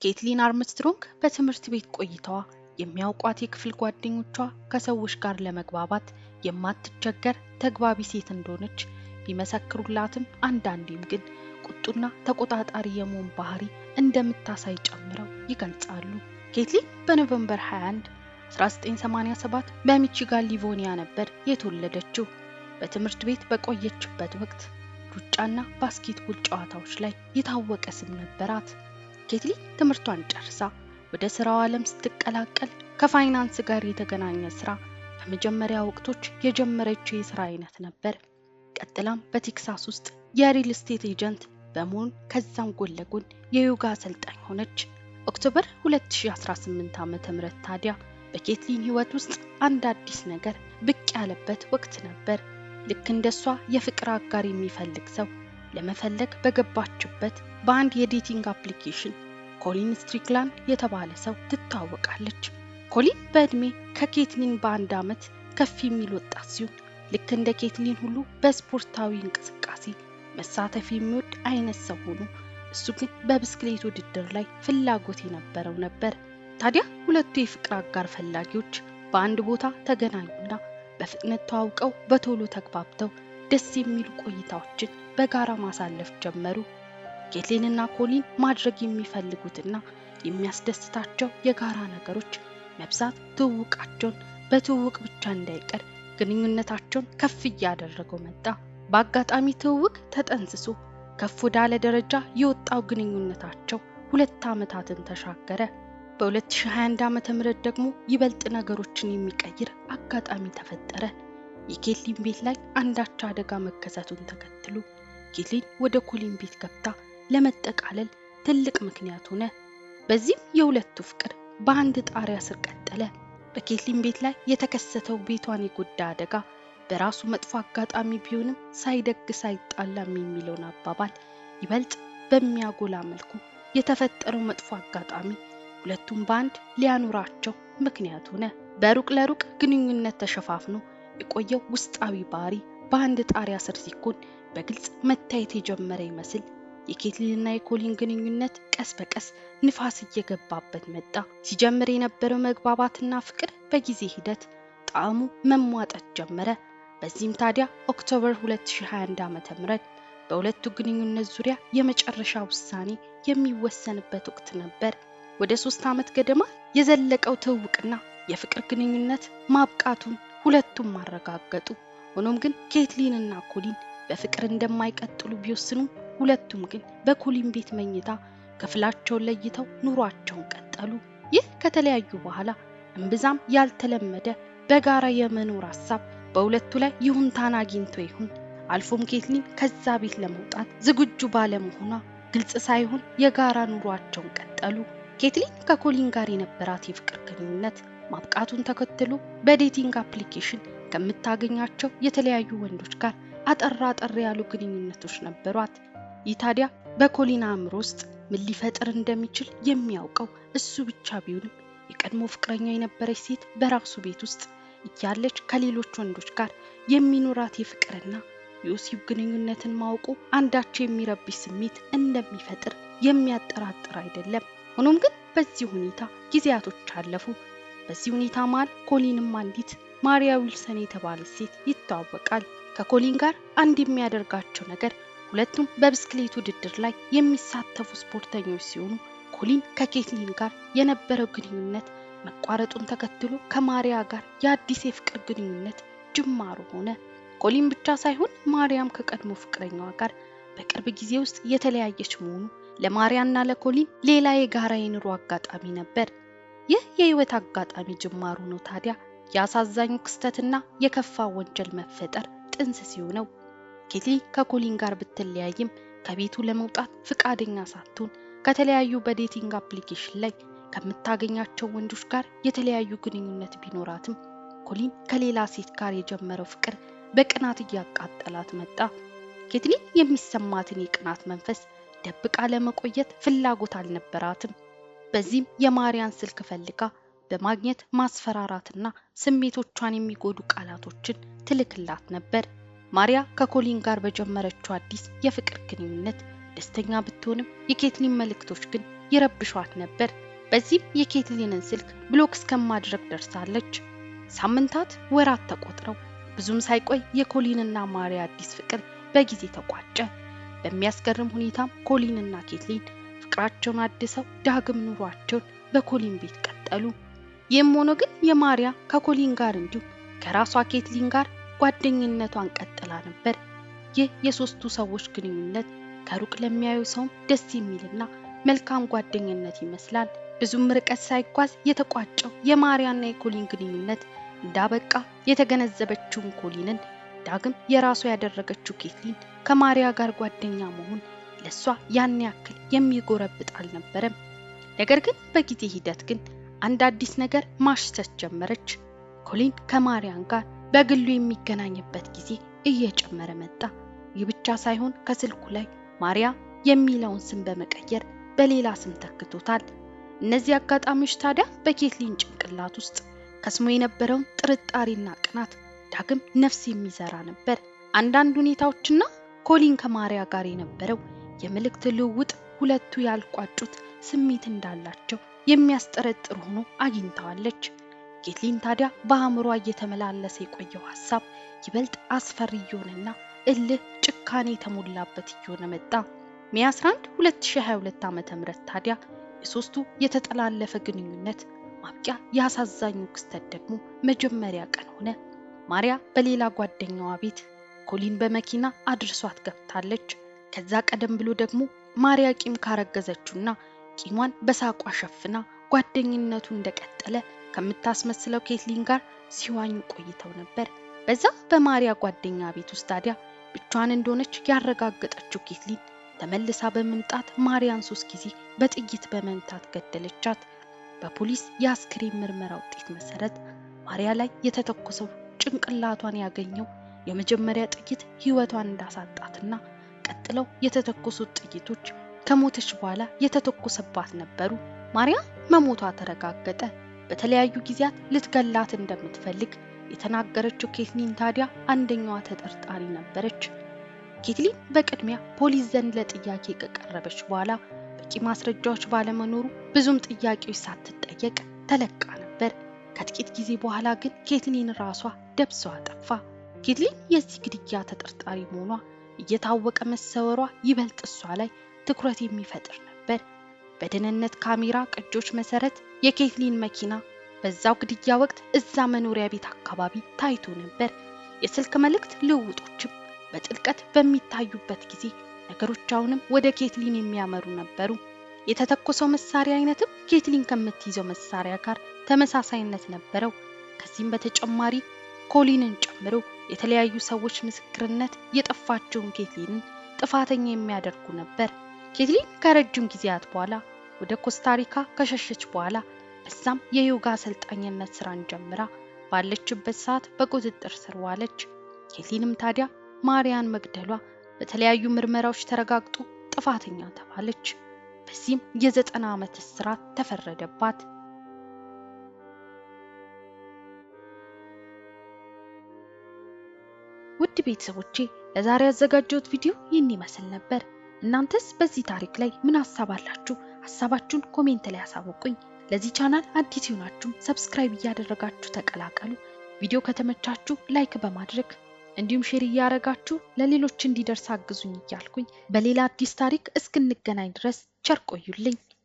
ኬትሊን አርምስትሮንግ በትምህርት ቤት ቆይታዋ የሚያውቋት የክፍል ጓደኞቿ ከሰዎች ጋር ለመግባባት የማትቸገር ተግባቢ ሴት እንደሆነች ቢመሰክሩላትም አንዳንዴም ግን ቁጡና ተቆጣጣሪ የመሆን ባህሪ እንደምታሳይ ጨምረው ይገልጻሉ። ኬትሊን በኖቬምበር 21 1987 በሚቺጋን ሊቮኒያ ነበር የተወለደችው። በትምህርት ቤት በቆየችበት ወቅት ሩጫና ባስኬትቦል ጨዋታዎች ላይ የታወቀ ስም ነበራት። ኬትሊን ትምህርቷን ጨርሳ ወደ ስራው ዓለም ስትቀላቀል ከፋይናንስ ጋር የተገናኘ ስራ በመጀመሪያ ወቅቶች የጀመረችው የስራ አይነት ነበር። ቀጥላም በቴክሳስ ውስጥ የሪል ስቴት ኤጀንት በመሆን ከዛም ጎን ለጎን የዮጋ አሰልጣኝ ሆነች። ኦክቶበር 2018 ዓ.ም ታዲያ በኬትሊን ህይወት ውስጥ አንድ አዲስ ነገር ብቅ ያለበት ወቅት ነበር። ልክ እንደሷ የፍቅር አጋር የሚፈልግ ሰው ለመፈለግ በገባችበት በአንድ የዴቲንግ አፕሊኬሽን ኮሊን ስትሪክላንድ የተባለ ሰው ትታወቃለች። ኮሊን በእድሜ ከኬትሊን በአንድ ዓመት ከፍ የሚል ወጣት ሲሆን ልክ እንደ ኬትሊን ሁሉ በስፖርታዊ እንቅስቃሴ መሳተፍ የሚወድ አይነት ሰው ሆኖ እሱ ግን በብስክሌት ውድድር ላይ ፍላጎት የነበረው ነበር። ታዲያ ሁለቱ የፍቅር አጋር ፈላጊዎች በአንድ ቦታ ተገናኙና በፍጥነት ተዋውቀው በቶሎ ተግባብተው ደስ የሚሉ ቆይታዎችን በጋራ ማሳለፍ ጀመሩ። ኬትሊንና ኮሊን ማድረግ የሚፈልጉትና የሚያስደስታቸው የጋራ ነገሮች መብዛት ትውውቃቸውን በትውውቅ ብቻ እንዳይቀር ግንኙነታቸውን ከፍ እያደረገው መጣ። በአጋጣሚ ትውውቅ ተጠንስሶ ከፍ ወዳለ ደረጃ የወጣው ግንኙነታቸው 2 ዓመታትን ተሻገረ። በ2021 ዓ.ም ደግሞ ይበልጥ ነገሮችን የሚቀይር አጋጣሚ ተፈጠረ። የኬትሊን ቤት ላይ አንዳች አደጋ መከሰቱን ተከትሎ ኬትሊን ወደ ኮሊን ቤት ገብታ ለመጠቃለል ትልቅ ምክንያት ሆነ። በዚህም የሁለቱ ፍቅር በአንድ ጣሪያ ስር ቀጠለ። በኬትሊን ቤት ላይ የተከሰተው ቤቷን የጎዳ አደጋ በራሱ መጥፎ አጋጣሚ ቢሆንም ሳይደግስ አይጣላም የሚለውን አባባል ይበልጥ በሚያጎላ መልኩ የተፈጠረው መጥፎ አጋጣሚ ሁለቱም በአንድ ሊያኖራቸው ምክንያት ሆነ። በሩቅ ለሩቅ ግንኙነት ተሸፋፍኖ የቆየው ውስጣዊ ባህሪ በአንድ ጣሪያ ስር ሲኮን በግልጽ መታየት የጀመረ ይመስል የኬትሊንና የኮሊን ግንኙነት ቀስ በቀስ ንፋስ እየገባበት መጣ። ሲጀምር የነበረው መግባባትና ፍቅር በጊዜ ሂደት ጣዕሙ መሟጠጥ ጀመረ። በዚህም ታዲያ ኦክቶበር 2021 ዓ.ም በሁለቱ ግንኙነት ዙሪያ የመጨረሻ ውሳኔ የሚወሰንበት ወቅት ነበር። ወደ 3 ዓመት ገደማ የዘለቀው ትውውቅና የፍቅር ግንኙነት ማብቃቱን ሁለቱም ማረጋገጡ። ሆኖም ግን ኬትሊንና ኮሊን በፍቅር እንደማይቀጥሉ ቢወስኑም ሁለቱም ግን በኮሊን ቤት መኝታ ክፍላቸውን ለይተው ኑሯቸውን ቀጠሉ። ይህ ከተለያዩ በኋላ እምብዛም ያልተለመደ በጋራ የመኖር ሐሳብ በሁለቱ ላይ ይሁንታን አግኝቶ ይሁን አልፎም ኬትሊን ከዛ ቤት ለመውጣት ዝግጁ ባለመሆኗ ግልጽ ሳይሆን የጋራ ኑሯቸውን ቀጠሉ። ኬትሊን ከኮሊን ጋር የነበራት የፍቅር ግንኙነት ማብቃቱን ተከትሎ በዴቲንግ አፕሊኬሽን ከምታገኛቸው የተለያዩ ወንዶች ጋር አጠር ያሉ ግንኙነቶች ነበሯት። ይህ ታዲያ በኮሊን አእምሮ ውስጥ ምን ሊፈጥር እንደሚችል የሚያውቀው እሱ ብቻ ቢሆንም የቀድሞ ፍቅረኛ የነበረች ሴት በራሱ ቤት ውስጥ እያለች ከሌሎች ወንዶች ጋር የሚኖራት የፍቅርና የወሲብ ግንኙነትን ማወቁ አንዳቸው የሚረብሽ ስሜት እንደሚፈጥር የሚያጠራጥር አይደለም። ሆኖም ግን በዚህ ሁኔታ ጊዜያቶች አለፉ። በዚህ ሁኔታ መሃል ኮሊንም አንዲት ማሪያ ዊልሰን የተባለች ሴት ይተዋወቃል። ከኮሊን ጋር አንድ የሚያደርጋቸው ነገር ሁለቱም በብስክሌት ውድድር ላይ የሚሳተፉ ስፖርተኞች ሲሆኑ ኮሊን ከኬትሊን ጋር የነበረው ግንኙነት መቋረጡን ተከትሎ ከማሪያ ጋር የአዲስ የፍቅር ግንኙነት ጅማሩ ሆነ። ኮሊን ብቻ ሳይሆን ማሪያም ከቀድሞ ፍቅረኛዋ ጋር በቅርብ ጊዜ ውስጥ የተለያየች መሆኑ ለማሪያና ለኮሊን ሌላ የጋራ የኑሮ አጋጣሚ ነበር። ይህ የህይወት አጋጣሚ ጅማሩ ነው ታዲያ ያሳዛኙ ክስተትና የከፋ ወንጀል መፈጠር ጥንስስ ሲሆነው። ኬትሊን ከኮሊን ጋር ብትለያይም ከቤቱ ለመውጣት ፍቃደኛ ሳትሆን ከተለያዩ በዴቲንግ አፕሊኬሽን ላይ ከምታገኛቸው ወንዶች ጋር የተለያዩ ግንኙነት ቢኖራትም ኮሊን ከሌላ ሴት ጋር የጀመረው ፍቅር በቅናት እያቃጠላት መጣ። ኬትሊን የሚሰማትን የቅናት መንፈስ ደብቃ ለመቆየት ፍላጎት አልነበራትም። በዚህም የማሪያን ስልክ ፈልጋ በማግኘት ማስፈራራትና ስሜቶቿን የሚጎዱ ቃላቶችን ትልክላት ነበር። ማሪያ ከኮሊን ጋር በጀመረችው አዲስ የፍቅር ግንኙነት ደስተኛ ብትሆንም የኬትሊን መልእክቶች ግን ይረብሿት ነበር። በዚህም የኬትሊንን ስልክ ብሎክ እስከማድረግ ደርሳለች። ሳምንታት ወራት ተቆጥረው ብዙም ሳይቆይ የኮሊንና ማሪያ አዲስ ፍቅር በጊዜ ተቋጨ። በሚያስገርም ሁኔታም ኮሊንና ኬትሊን ፍቅራቸውን አድሰው ዳግም ኑሯቸውን በኮሊን ቤት ቀጠሉ። ይህም ሆኖ ግን የማሪያ ከኮሊን ጋር እንዲሁም ከራሷ ኬትሊን ጋር ጓደኝነቷን ቀጥላ ነበር። ይህ የሶስቱ ሰዎች ግንኙነት ከሩቅ ለሚያዩ ሰው ደስ የሚልና መልካም ጓደኝነት ይመስላል። ብዙም ርቀት ሳይጓዝ የተቋጨው የማሪያና የኮሊን ግንኙነት እንዳበቃ የተገነዘበችው ኮሊንን ዳግም የራሷ ያደረገችው ኬትሊን ከማሪያ ጋር ጓደኛ መሆን ለሷ ያን ያክል የሚጎረብጥ አልነበረም። ነገር ግን በጊዜ ሂደት ግን አንድ አዲስ ነገር ማሽተት ጀመረች። ኮሊን ከማሪያን ጋር በግሉ የሚገናኝበት ጊዜ እየጨመረ መጣ። ይህ ብቻ ሳይሆን ከስልኩ ላይ ማሪያ የሚለውን ስም በመቀየር በሌላ ስም ተክቶታል። እነዚህ አጋጣሚዎች ታዲያ በኬትሊን ጭንቅላት ውስጥ ከስሞ የነበረውን ጥርጣሬና ቅናት ዳግም ነፍስ የሚዘራ ነበር። አንዳንድ ሁኔታዎችና ኮሊን ከማሪያ ጋር የነበረው የመልእክት ልውውጥ ሁለቱ ያልቋጩት ስሜት እንዳላቸው የሚያስጠረጥር ሆኖ አግኝታዋለች። ኬትሊን ታዲያ በአእምሯ እየተመላለሰ የቆየው ሐሳብ ይበልጥ አስፈሪ እየሆነና እልህ ጭካኔ የተሞላበት እየሆነ መጣ። ሜይ 11 2022 ዓ.ም ታዲያ የሶስቱ የተጠላለፈ ግንኙነት ማብቂያ ያሳዛኙ ክስተት ደግሞ መጀመሪያ ቀን ሆነ። ማሪያ በሌላ ጓደኛዋ ቤት ኮሊን በመኪና አድርሷት ገብታለች። ከዛ ቀደም ብሎ ደግሞ ማሪያ ቂም ካረገዘችውና ቂሟን በሳቋ ሸፍና ጓደኝነቱ እንደቀጠለ ከምታስመስለው ኬትሊን ጋር ሲዋኙ ቆይተው ነበር። በዛ በማሪያ ጓደኛ ቤት ውስጥ ታዲያ ብቻዋን እንደሆነች ያረጋገጠችው ኬትሊን ተመልሳ በመምጣት ማሪያን 3 ጊዜ በጥይት በመምታት ገደለቻት። በፖሊስ የአስክሬን ምርመራ ውጤት መሰረት ማሪያ ላይ የተተኮሰው ጭንቅላቷን ያገኘው የመጀመሪያ ጥይት ህይወቷን እንዳሳጣትና ቀጥለው የተተኮሱት ጥይቶች ከሞተች በኋላ የተተኮሰባት ነበሩ። ማሪያ መሞቷ ተረጋገጠ። በተለያዩ ጊዜያት ልትገላት እንደምትፈልግ የተናገረችው ኬትሊን ታዲያ አንደኛዋ ተጠርጣሪ ነበረች። ኬትሊን በቅድሚያ ፖሊስ ዘንድ ለጥያቄ ከቀረበች በኋላ በቂ ማስረጃዎች ባለመኖሩ ብዙም ጥያቄዎች ሳትጠየቅ ተለቃ ነበር። ከጥቂት ጊዜ በኋላ ግን ኬትሊን ራሷ ደብሷ ጠፋ። ኬትሊን የዚህ ግድያ ተጠርጣሪ መሆኗ እየታወቀ መሰወሯ ይበልጥ እሷ ላይ ትኩረት የሚፈጥር ነበር። በደህንነት ካሜራ ቅጆች መሰረት የኬትሊን መኪና በዛው ግድያ ወቅት እዛ መኖሪያ ቤት አካባቢ ታይቶ ነበር። የስልክ መልእክት ልውውጦችም በጥልቀት በሚታዩበት ጊዜ ነገሮች አሁንም ወደ ኬትሊን የሚያመሩ ነበሩ። የተተኮሰው መሳሪያ አይነትም ኬትሊን ከምትይዘው መሳሪያ ጋር ተመሳሳይነት ነበረው። ከዚህም በተጨማሪ ኮሊንን ጨምሮ የተለያዩ ሰዎች ምስክርነት የጠፋችውን ኬትሊንን ጥፋተኛ የሚያደርጉ ነበር። ኬትሊን ከረጅም ጊዜያት በኋላ ወደ ኮስታሪካ ከሸሸች በኋላ በዛም የዮጋ አሰልጣኝነት ስራን ጀምራ ባለችበት ሰዓት በቁጥጥር ስር ዋለች። ኬትሊንም ታዲያ ማሪያን መግደሏ በተለያዩ ምርመራዎች ተረጋግጦ ጥፋተኛ ተባለች። በዚህም የ90 ዓመት እስራት ተፈረደባት። ውድ ቤተሰቦቼ ለዛሬ ያዘጋጀሁት ቪዲዮ ይህን ይመስል ነበር። እናንተስ በዚህ ታሪክ ላይ ምን ሐሳብ አላችሁ? ሐሳባችሁን ኮሜንት ላይ አሳውቁኝ። ለዚህ ቻናል አዲስ ሆናችሁ ሰብስክራይብ እያደረጋችሁ ተቀላቀሉ። ቪዲዮ ከተመቻችሁ ላይክ በማድረግ እንዲሁም ሼር እያደረጋችሁ ለሌሎች እንዲደርስ አግዙኝ እያልኩኝ በሌላ አዲስ ታሪክ እስክንገናኝ ድረስ ቸር ቆዩልኝ።